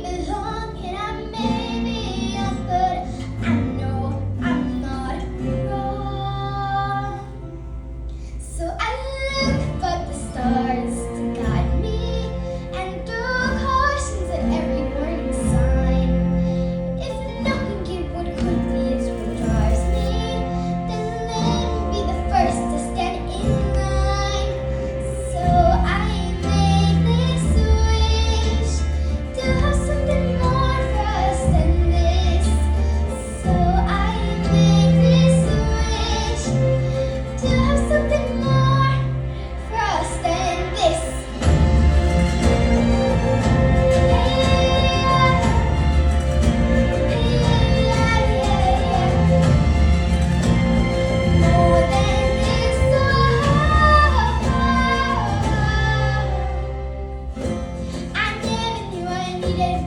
belong and I may be young, but I know I'm not wrong. So I look but the stars to guide me, and through cautions at every warning sign. If knowing what could be is what drives me, then let me be the first to stand in line. So I make this wish to have something more for us than this. So I make this wish to have something more for us than this. More than this, I never knew I needed